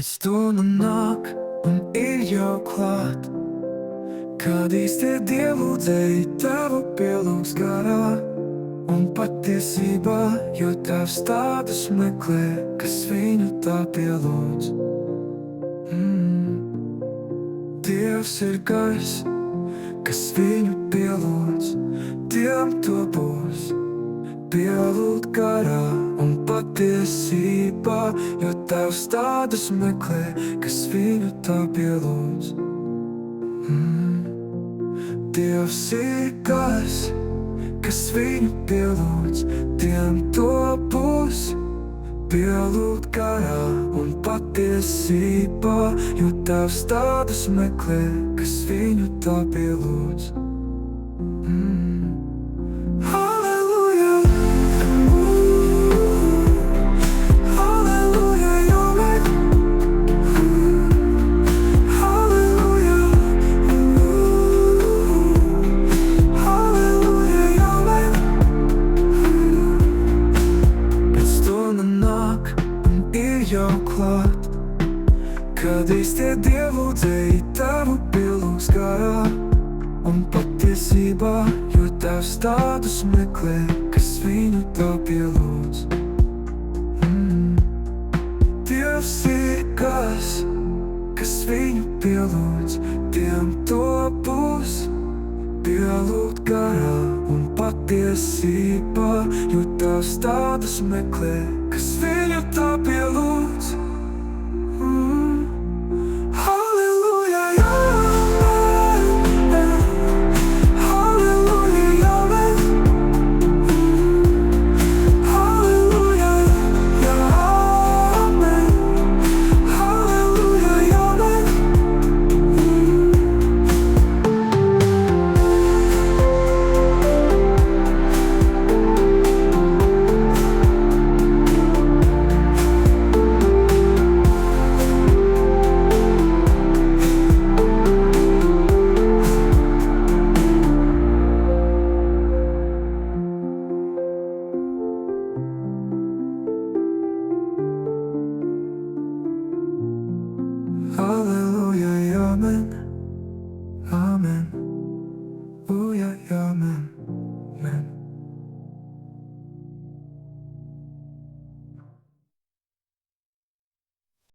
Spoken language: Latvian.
Es stunda nāk un ir jau klāt, kad īstie dievlūdzēji tavu pielūgs garā. Un patiesībā, jo tavs tādus meklē, kas viņu tā pielūdz. Dievs ir gars, kas viņu pielūdz, tiem to būs pielūgt garā un patiesībā, jo tavs tādus meklē, kas viņu tā pielūdz. Dievs ir gars, kas viņu pielūdz, tiem to būs pielūgt garā un patiesībā, jo tavs tādus meklē, kas viņu tā pielūdz. Jau klāt, kad īstie dievlūdzēji tavu pielūgs garā. Un patiesībā, jo tavs tādus meklē, kas viņu tā pielūdz. Dievs ir gars, kas viņu pielūdz, tiem to būs pielūgt garā un patiesībā, jo tavs tādus meklē, kas viņu tā pielūdz. Halleluja, amen. Halleluja, amen. Halleluja, amen. Halleluja, amen. Hallelujah, amen, amen.